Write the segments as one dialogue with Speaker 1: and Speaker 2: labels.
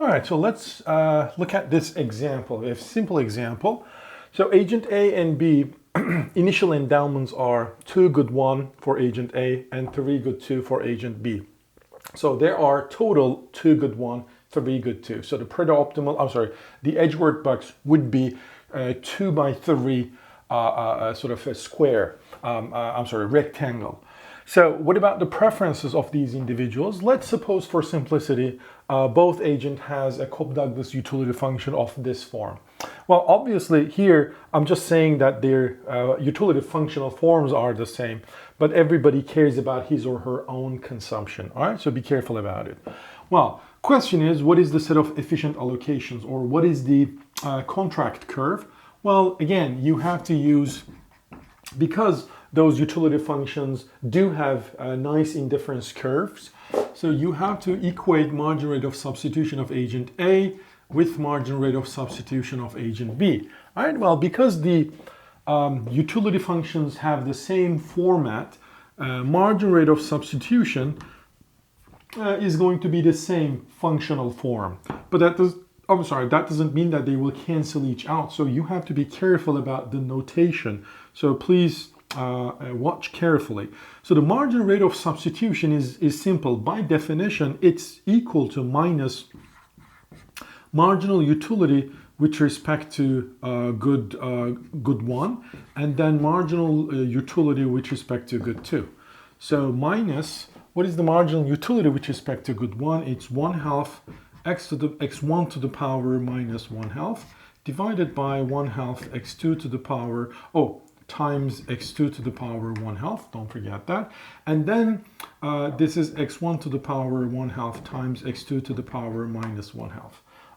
Speaker 1: All right, so let's look at this example, a simple example. So agent A and B, initial endowments are 2 good 1 for agent A and 3 good 2 for agent B. So there are total 2 good 1, 3 good 2. So the Pareto optimal, the Edgeworth box would be 2 by 3 sort of a square, rectangle. So what about the preferences of these individuals? Let's suppose for simplicity, both agent has a Cobb-Douglas utility function of this form. Well, obviously here, I'm just saying that their utility functional forms are the same, but everybody cares about his or her own consumption. All right, so be careful about it. Well, question is, what is the set of efficient allocations, or what is the contract curve? Well, again, you have to use, because those utility functions do have nice indifference curves, so you have to equate margin rate of substitution of agent A with margin rate of substitution of agent B. All right, well, because the utility functions have the same format, margin rate of substitution is going to be the same functional form. But that doesn't mean that they will cancel each out. So you have to be careful about the notation. So please watch carefully. So the margin rate of substitution is simple. By definition, it's equal to minus marginal utility with respect to good 1, and then marginal utility with respect to good 2. So minus, what is the marginal utility with respect to good 1? It's 1/2 x1 to the power minus 1/2 divided by 1/2 x2 to the power, times x2 to the power 1/2, don't forget that. And then this is x1 to the power 1/2 times x2 to the power minus 1/2.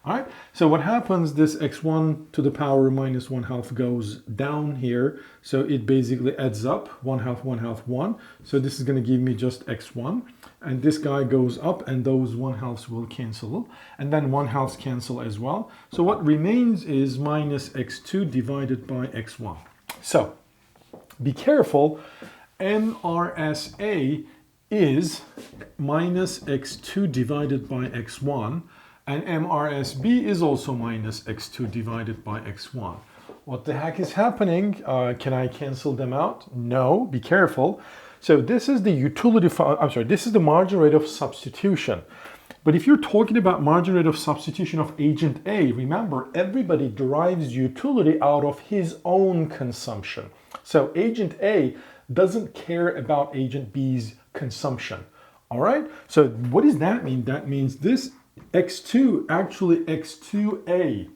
Speaker 1: All right, so what happens, this x1 to the power minus 1/2 goes down here. So it basically adds up 1/2, 1/2, 1. So this is going to give me just x1. And this guy goes up and those 1/2s will cancel. And then 1/2s cancel as well. So what remains is minus x2 divided by x1. So be careful, MRSA is minus x2 divided by x1. And MRSB is also minus x2 divided by x1. What the heck is happening? Can I cancel them out? No, be careful. So this is the this is the margin rate of substitution. But if you're talking about margin rate of substitution of agent A, remember, everybody derives utility out of his own consumption. So agent A doesn't care about agent B's consumption. All right? So what does that mean? That means this x2, actually x2A,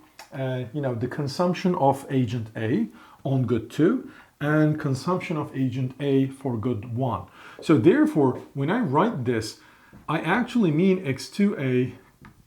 Speaker 1: the consumption of agent A on good 2 and consumption of agent A for good 1. So therefore, when I write this, I actually mean x2A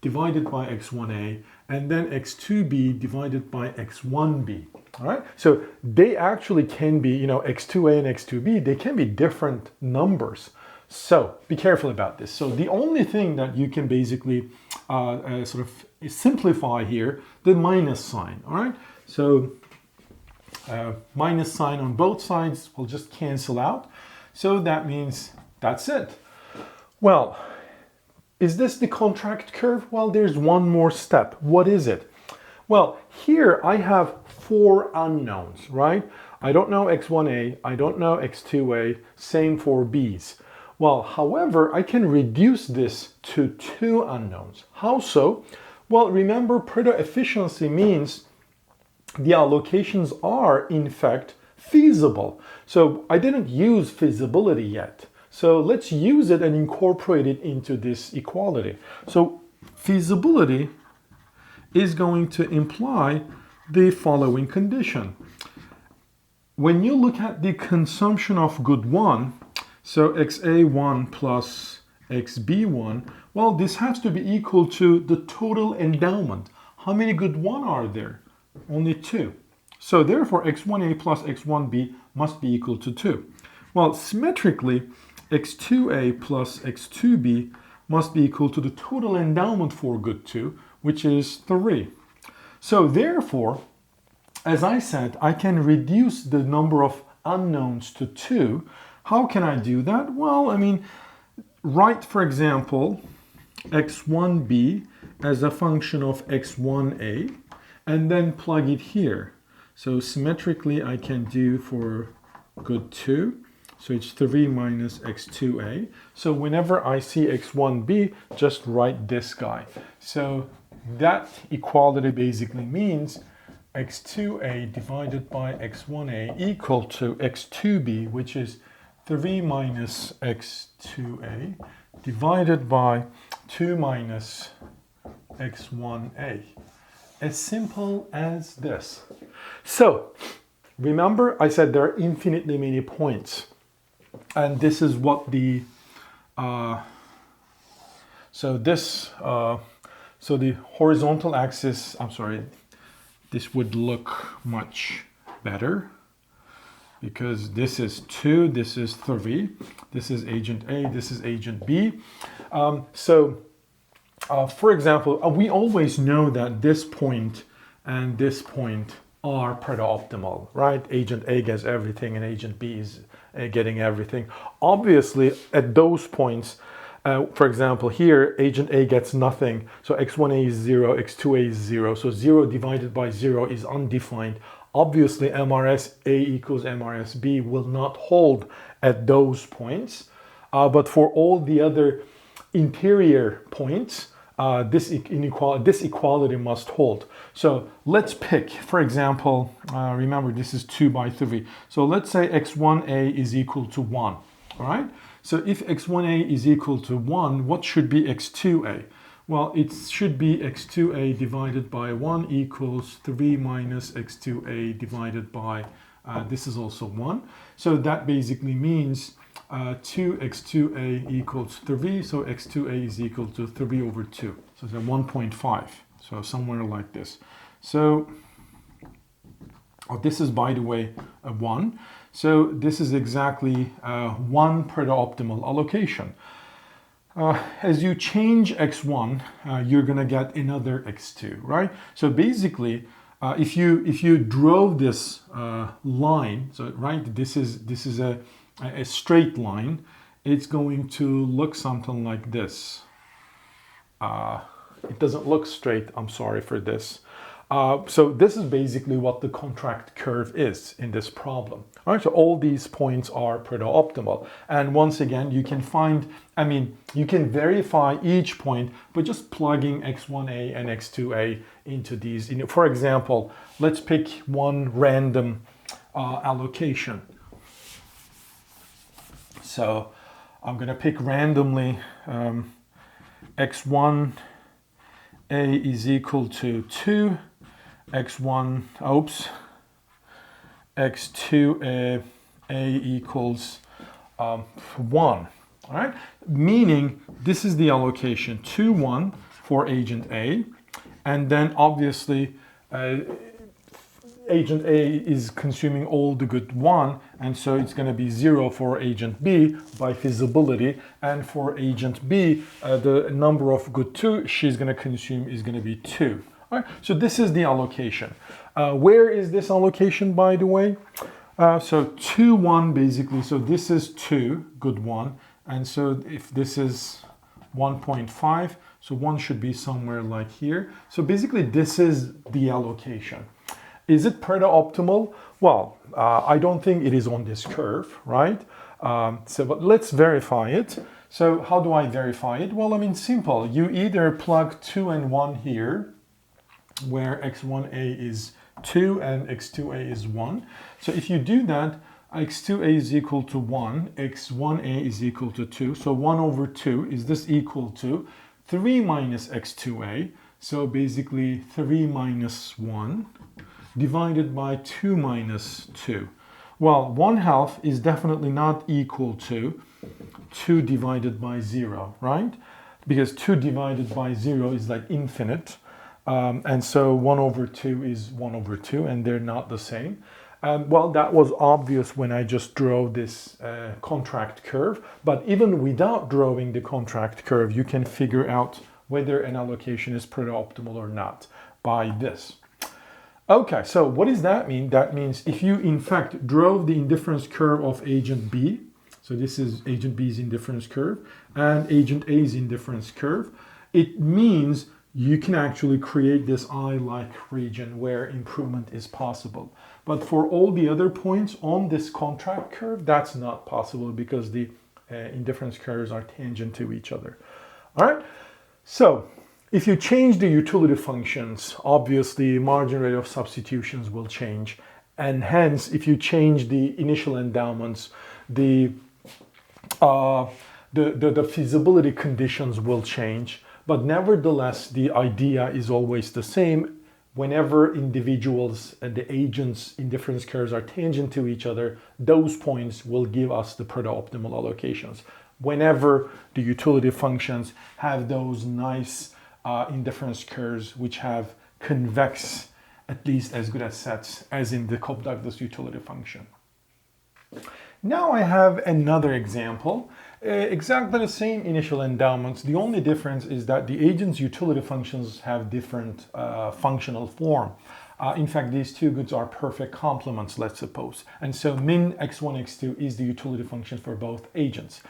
Speaker 1: divided by x1A and then x2B divided by x1B. All right, so they actually can be, x2A and x2B, they can be different numbers. So be careful about this. So the only thing that you can basically sort of simplify here, the minus sign. All right, so minus sign on both sides will just cancel out. So that means that's it. Well, is this the contract curve? Well, there's one more step. What is it? Well, here I have 4 unknowns, right? I don't know x1A, I don't know x2A, same for B's. Well, however, I can reduce this to 2 unknowns. How so? Well, remember, Pareto efficiency means the allocations are, in fact, feasible. So I didn't use feasibility yet. So let's use it and incorporate it into this equality. So feasibility is going to imply the following condition. When you look at the consumption of good 1, so XA1 plus XB1, well, this has to be equal to the total endowment. How many good 1 are there? Only 2. So therefore, X1A plus X1B must be equal to 2. Well, symmetrically, X2A plus X2B must be equal to the total endowment for good 2, which is 3. So therefore, as I said, I can reduce the number of unknowns to 2. How can I do that? Well, write, for example, x1b as a function of x1a and then plug it here. So symmetrically I can do for good 2. So it's 3 minus x2a. So whenever I see x1b, just write this guy. So that equality basically means x2a divided by x1a equal to x2b, which is 3 minus x2a divided by 2 minus x1a. As simple as this. So remember I said there are infinitely many points. And this is what the so the horizontal axis, I'm sorry, this would look much better because this is 2, this is 3, this is agent A, this is agent B. For example, we always know that this point and this point are Pareto-optimal, right? Agent A gets everything and agent B is getting everything. Obviously, at those points, for example, here, agent A gets nothing. So x1a is 0, x2a is 0. So 0 divided by 0 is undefined. Obviously, MRS A equals MRS B will not hold at those points. But for all the other interior points, this equality must hold. So let's pick, for example, remember this is 2 by 3. So let's say x1a is equal to 1, all right? So if x1a is equal to 1, what should be x2a? Well, it should be x2a divided by 1 equals 3 minus x2a divided by, this is also 1. So that basically means 2x2a equals 3, so x2a is equal to 3 over 2. So it's a 1.5, so somewhere like this. So this is, by the way, a 1. So this is exactly 1 Pareto-optimal allocation. As you change x1, you're going to get another x2, right? So basically, if you drove this line, so right, this is a straight line, it's going to look something like this. It doesn't look straight, I'm sorry for this. So this is basically what the contract curve is in this problem. All right, so all these points are Pareto-optimal. And once again, you can find, you can verify each point by just plugging x1a and x2a into these. For example, let's pick one random allocation. So I'm going to pick randomly x1a is equal to 2, x2a equals 1. All right, meaning this is the allocation 2, 1 for agent A, and then obviously agent A is consuming all the good 1, and so it's going to be 0 for agent B by feasibility, and for agent B, the number of good 2 she's going to consume is going to be 2. All right, so this is the allocation. Where is this allocation, by the way? So 2, 1 basically, so this is 2, good 1, and so if this is 1.5, so 1 should be somewhere like here. So basically this is the allocation. Is it Pareto-optimal? Well, I don't think it is on this curve, right? But let's verify it. So how do I verify it? Well, simple. You either plug 2 and 1 here, where x1a is 2 and x2a is 1. So if you do that, x2a is equal to 1, x1a is equal to 2. So 1 over 2, is this equal to 3 minus x2a? So basically 3 minus 1 divided by 2 minus 2. Well, 1/2 is definitely not equal to 2 divided by 0, right? Because 2 divided by 0 is like infinite. And so 1 over 2 is 1 over 2, and they're not the same. Well, that was obvious when I just drew this contract curve. But even without drawing the contract curve, you can figure out whether an allocation is Pareto-optimal or not by this. Okay, so what does that mean? That means if you in fact drove the indifference curve of agent B, so this is agent B's indifference curve, and agent A's indifference curve, it means you can actually create this eye-like region where improvement is possible. But for all the other points on this contract curve, that's not possible because the indifference curves are tangent to each other. All right, so if you change the utility functions, obviously margin rate of substitutions will change. And hence, if you change the initial endowments, the feasibility conditions will change. But nevertheless, the idea is always the same. Whenever individuals and the agents' indifference curves are tangent to each other, those points will give us the proto-optimal allocations. Whenever the utility functions have those nice indifference curves which have convex, at least as good as sets as in the Cobb-Douglas utility function. Now I have another example. Exactly the same initial endowments. The only difference is that the agent's utility functions have different functional form. In fact, these two goods are perfect complements, let's suppose. And so min x1, x2 is the utility function for both agents.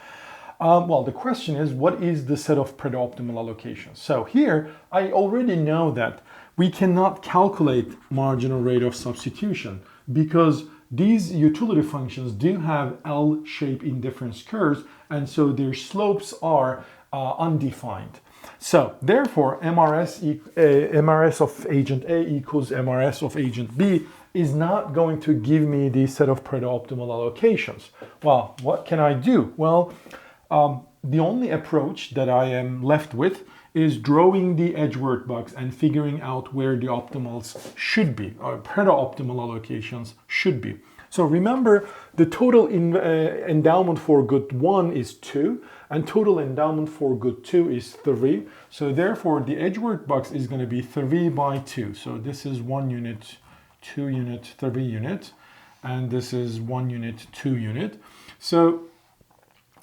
Speaker 1: Well, the question is, what is the set of proto-optimal allocations? So here, I already know that we cannot calculate marginal rate of substitution because these utility functions do have L-shaped indifference curves, and so their slopes are undefined. So therefore, MRS of agent A equals MRS of agent B is not going to give me the set of proto-optimal allocations. Well, what can I do? Well, the only approach that I am left with is drawing the edge workbox and figuring out where the optimals should be, or proto-optimal allocations should be. So remember, the total endowment for good 1 is 2, and total endowment for good 2 is 3. So therefore, the edge workbox is going to be 3 by 2. So this is 1 unit, 2 unit, 3 unit, and this is 1 unit, 2 unit. So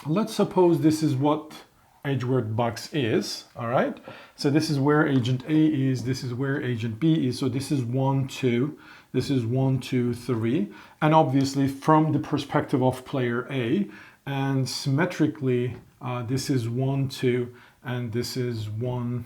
Speaker 1: let's suppose this is what edge workbox is, all right? So this is where agent A is, this is where agent B is. So this is 1, 2, this is 1, 2, 3. And obviously from the perspective of player A, and symmetrically, this is 1, 2, and this is 1,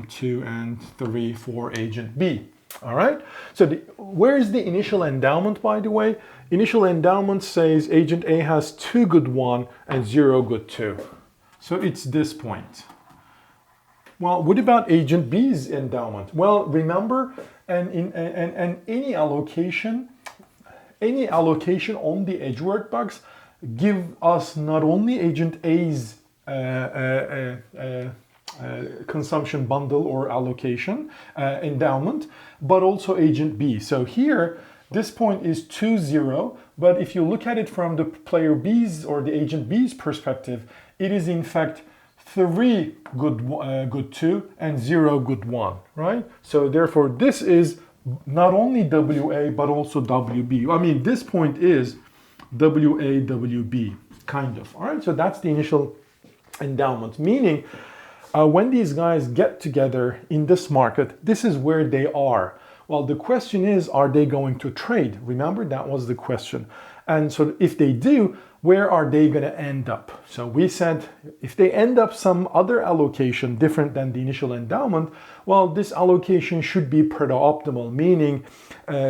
Speaker 1: 2, and 3 for agent B. All right, so where is the initial endowment, by the way? Initial endowment says agent A has 2 good 1 and 0 good 2. So it's this point. Well, what about agent B's endowment? Well, remember, and any allocation on the edge workbox give us not only agent A's consumption bundle or allocation endowment, but also agent B. So here, this point is 2, 0, but if you look at it from the player B's or the agent B's perspective, it is in fact 3 good 2 and 0 good 1, right? So therefore, this is not only WA, but also WB. I mean, this point is WA, WB, kind of, all right? So that's the initial endowment, meaning when these guys get together in this market, this is where they are. Well, the question is, are they going to trade? Remember, that was the question. And so if they do, where are they going to end up? So we said if they end up some other allocation different than the initial endowment, well, this allocation should be proto-optimal, meaning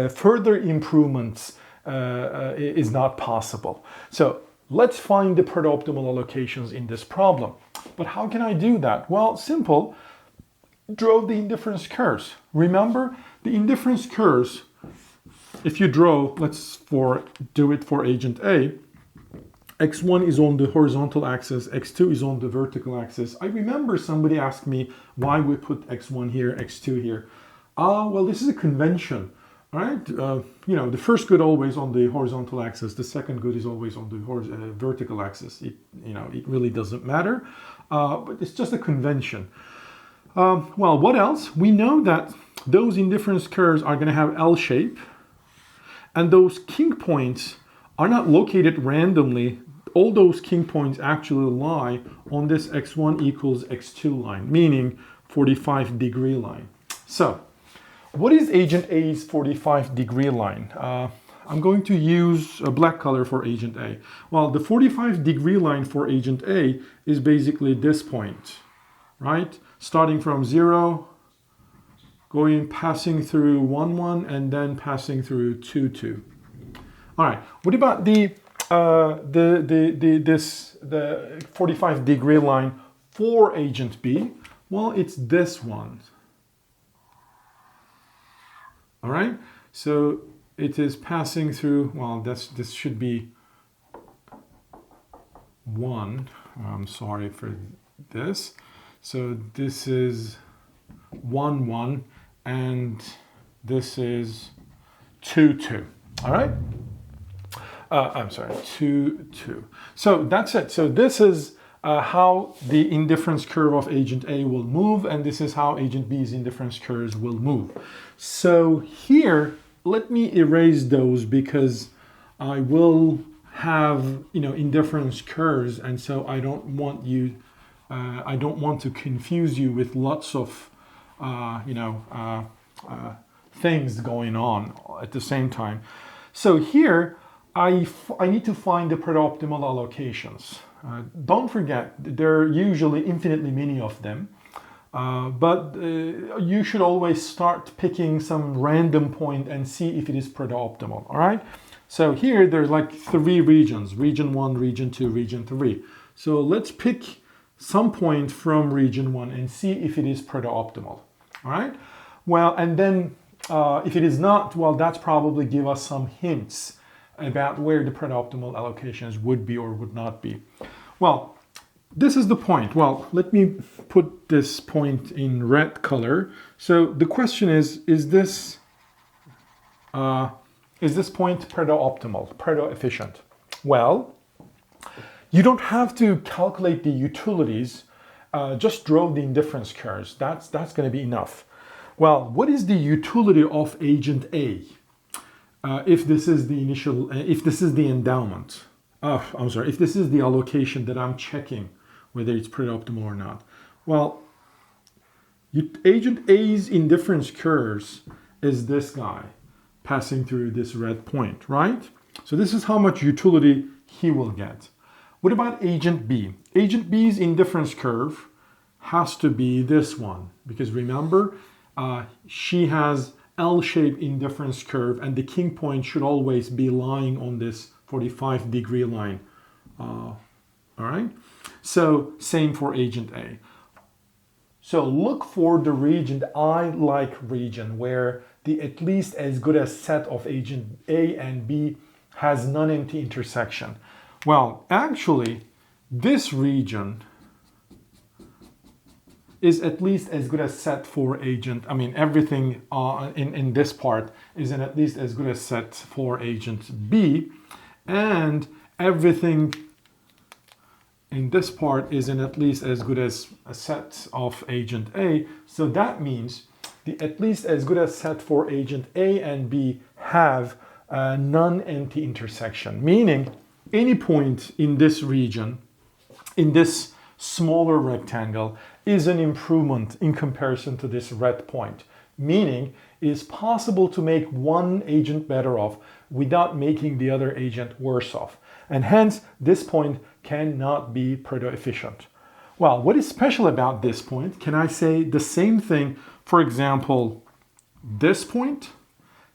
Speaker 1: further improvements is not possible. So let's find the proto-optimal allocations in this problem. But how can I do that? Well, simple. Draw the indifference curves. Remember, the indifference curves, if you draw, let's do it for agent A, x1 is on the horizontal axis, x2 is on the vertical axis. I remember somebody asked me why we put x1 here, x2 here. Well, this is a convention, right? The first good always on the horizontal axis, the second good is always on the vertical axis. It really doesn't matter, but it's just a convention. Well, what else? We know that those indifference curves are going to have L shape, and those king points are not located randomly. All those king points actually lie on this x1 equals x2 line, meaning 45-degree line. So, what is agent A's 45-degree line? I'm going to use a black color for agent A. Well, the 45-degree line for agent A is basically this point. right? Starting from 0, passing through 1, 1, and then passing through 2, 2. All right, what about the 45-degree line for agent B? Well, it's this one. All right, so it is passing through, well, this should be 1. I'm sorry for this. So this is 1, 1, and this is 2, 2. All right? I'm sorry, 2, 2. So that's it. So this is how the indifference curve of agent A will move, and this is how agent B's indifference curves will move. So here, let me erase those because I will have, indifference curves, and so I don't want to confuse you with lots of, things going on at the same time. So here, I need to find the Pareto-optimal allocations. Don't forget, there are usually infinitely many of them, but you should always start picking some random point and see if it is Pareto-optimal, all right? So here there's like 3 regions, region 1, region 2, region 3. So let's pick some point from region 1 and see if it is Pareto-optimal, all right? Well, and then if it is not, well, that's probably give us some hints about where the Pareto-optimal allocations would be or would not be. Well, this is the point. Well, let me put this point in red color. So the question is this point Pareto-optimal, Pareto-efficient? Well, you don't have to calculate the utilities, just draw the indifference curves. That's going to be enough. Well, what is the utility of agent A? If this is the if this is the endowment, if this is the allocation that I'm checking whether it's Pareto-optimal or not. Well, agent A's indifference curves is this guy passing through this red point, right? So this is how much utility he will get. What about agent B? Agent B's indifference curve has to be this one, because remember, she has L-shaped indifference curve, and the king point should always be lying on this 45-degree line. All right? So same for agent A. So look for the region, the I-like region, where the at least as good as set of agent A and B has non-empty intersection. Well, actually, this region is at least as good as set for agent, everything in this part is at least as good as set for agent B, and everything in this part is at least as good as a set of agent A. So that means the at least as good as set for agent A and B have a non-empty intersection, meaning any point in this region, in this smaller rectangle, is an improvement in comparison to this red point, meaning it is possible to make one agent better off without making the other agent worse off. And hence, this point cannot be Pareto efficient. Well, what is special about this point? Can I say the same thing, for example, this point?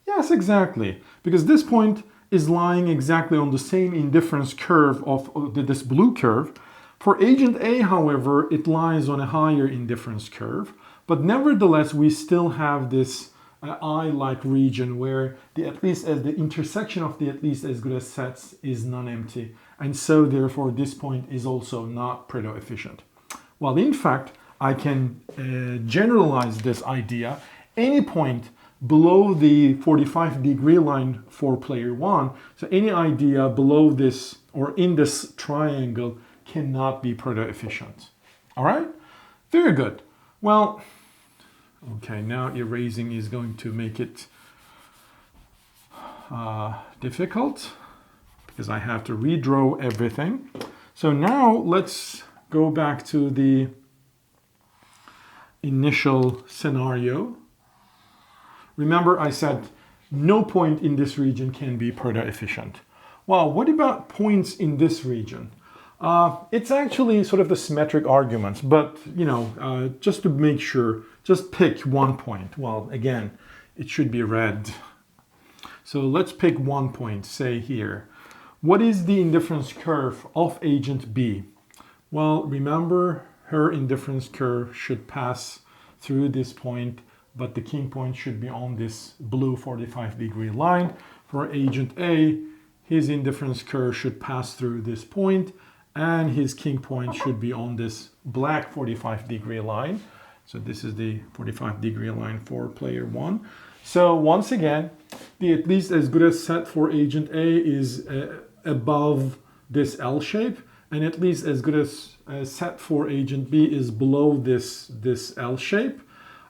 Speaker 1: Yes, exactly, because this point is lying exactly on the same indifference curve of this blue curve. For agent A, however, it lies on a higher indifference curve, but nevertheless, we still have this I-like region where the intersection of the at least as good as sets is non-empty, and so therefore this point is also not Pareto efficient. Well, in fact, I can generalize this idea. Any point below the 45-degree line for player 1, so any idea below this or in this triangle cannot be Pareto efficient. All right? Very good. Well, okay, now erasing is going to make it difficult because I have to redraw everything. So now let's go back to the initial scenario. Remember, I said no point in this region can be Pareto efficient. Well, what about points in this region? It's actually sort of the symmetric arguments, but just to make sure, just pick one point. Well, again, it should be red. So let's pick one point, say here. What is the indifference curve of agent B? Well, remember, her indifference curve should pass through this point, but the king point should be on this blue 45-degree line. For agent A, his indifference curve should pass through this point, and his king point should be on this black 45-degree line. So this is the 45-degree line for player one. So once again, the at least as good as set for agent A is above this L shape, and at least as good as set for agent B is below this L shape,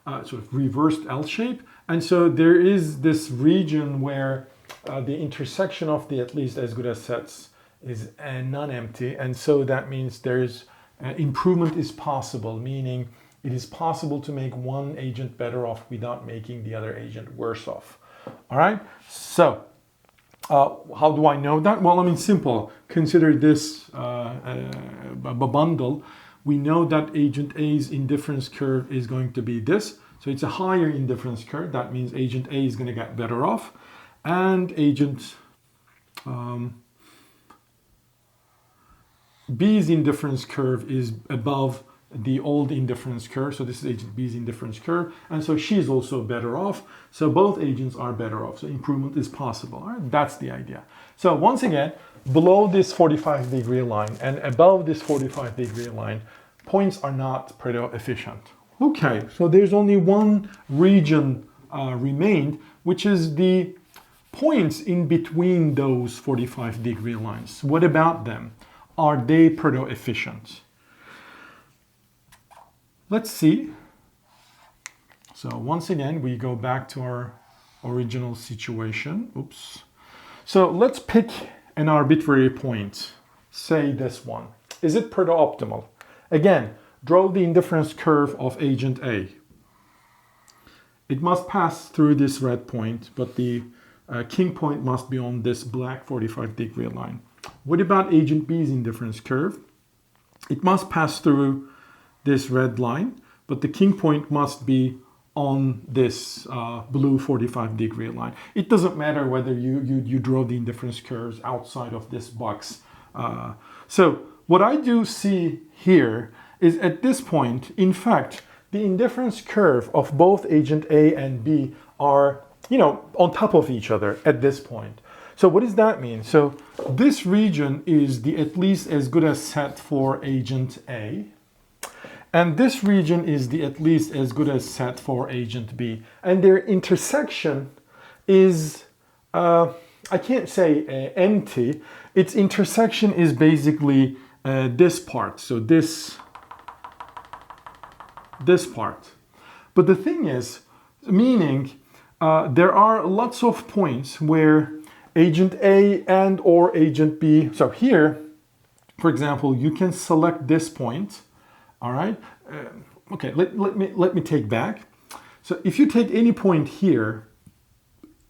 Speaker 1: sort of reversed L shape. And so there is this region where the intersection of the at least as good as sets is non-empty, and so that means there's improvement is possible, meaning it is possible to make one agent better off without making the other agent worse off. All right, so how do I know that? Well, I mean, simple. Consider this a bundle. We know that agent A's indifference curve is going to be this, so it's a higher indifference curve. That means agent A is going to get better off, and agent B's indifference curve is above the old indifference curve. So this is agent B's indifference curve, and so she's also better off. So both agents are better off. So improvement is possible. All right? That's the idea. So once again, below this 45-degree line and above this 45-degree line, points are not Pareto efficient. Okay, so there's only one region remained, which is the points in between those 45-degree lines. What about them? Are they Pareto efficient? Let's see. So once again, we go back to our original situation. Oops. So let's pick an arbitrary point. Say this one. Is it Pareto optimal? Again, draw the indifference curve of agent A. It must pass through this red point, but the king point must be on this black 45-degree line. What about agent B's indifference curve? It must pass through this red line, but the king point must be on this blue 45-degree line. It doesn't matter whether you draw the indifference curves outside of this box. So what I do see here is at this point, in fact, the indifference curve of both agent A and B are, on top of each other at this point. So what does that mean? So this region is the at least as good as set for agent A, and this region is the at least as good as set for agent B. And their intersection is, I can't say empty. Its intersection is basically this part. So this part. But the thing is, meaning there are lots of points where agent A and or agent B. So here, for example, you can select this point. All right. Okay. Let me take back. So if you take any point here,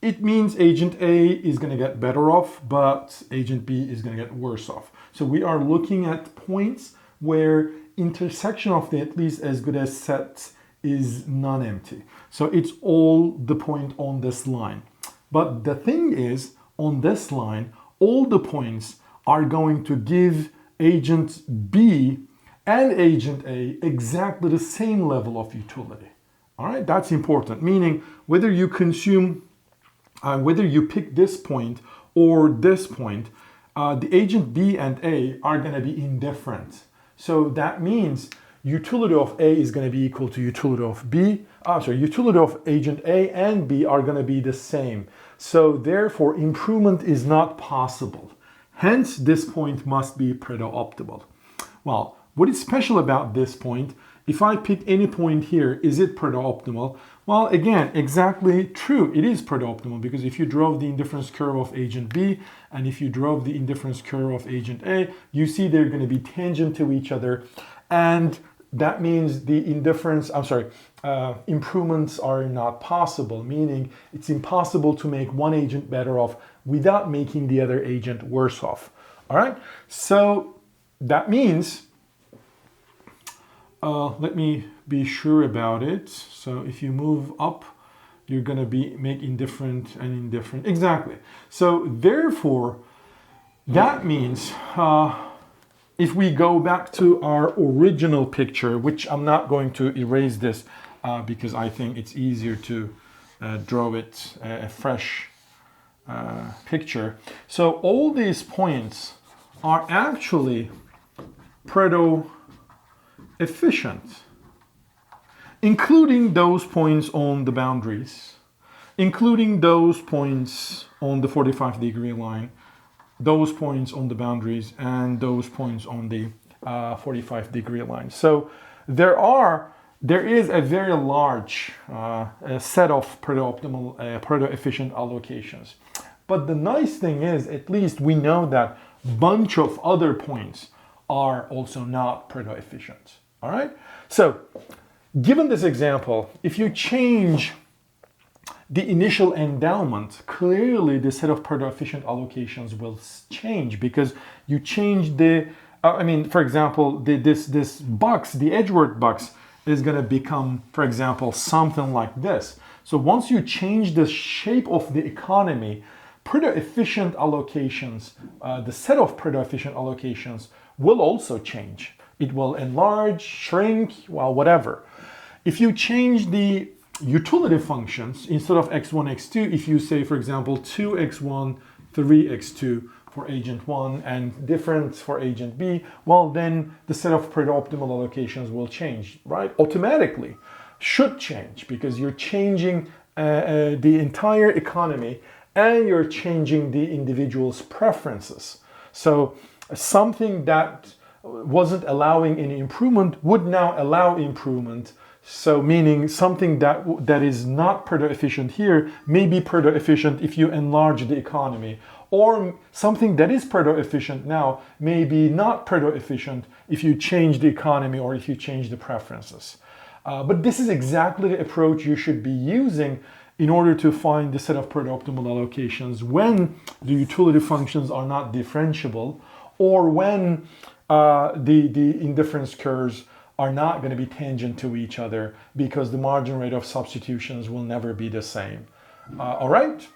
Speaker 1: it means agent A is going to get better off, but agent B is going to get worse off. So we are looking at points where intersection of the at least as good as sets is non-empty. So it's all the point on this line. But the thing is, on this line, all the points are going to give agent B and agent A exactly the same level of utility. All right, that's important. Meaning whether you consume, whether you pick this point or this point, the agent B and A are going to be indifferent. So that means utility of A is going to be equal to utility of B. Utility of agent A and B are going to be the same. So therefore, improvement is not possible. Hence, this point must be Pareto optimal. Well, what is special about this point? If I pick any point here, is it Pareto optimal? Well, again, exactly true. It is Pareto optimal because if you drove the indifference curve of agent B and if you drove the indifference curve of agent A, you see they're going to be tangent to each other, and that means the improvements are not possible, meaning it's impossible to make one agent better off without making the other agent worse off. All right, so that means, let me be sure about it. So if you move up, you're going to be make indifferent and indifferent. Exactly. So therefore, that means if we go back to our original picture, which I'm not going to erase this because I think it's easier to draw it a fresh picture. So all these points are actually Pareto efficient, including those points on the boundaries, including those points on the 45-degree line, those points on the boundaries, and those points on the 45-degree line. So there is a very large set of Pareto efficient allocations. But the nice thing is, at least we know that bunch of other points are also not Pareto efficient. All right. So given this example, if you change the initial endowment, clearly the set of Pareto efficient allocations will change because you change the, for example, this box, the Edgeworth box, is going to become, for example, something like this. So once you change the shape of the economy, Pareto efficient allocations, the set of Pareto efficient allocations will also change. It will enlarge, shrink, well, whatever. If you change the utility functions, instead of x1, x2, if you say, for example, 2x1, 3x2 for agent 1 and difference for agent B, well, then the set of Pareto optimal allocations will change, right? Automatically should change because you're changing the entire economy and you're changing the individual's preferences. So something that wasn't allowing any improvement would now allow improvement. So meaning something that is not Pareto efficient here may be Pareto efficient if you enlarge the economy, or something that is Pareto efficient now may be not Pareto efficient if you change the economy or if you change the preferences. But this is exactly the approach you should be using in order to find the set of Pareto optimal allocations when the utility functions are not differentiable, or when the indifference curves are not going to be tangent to each other because the margin rate of substitutions will never be the same. All right?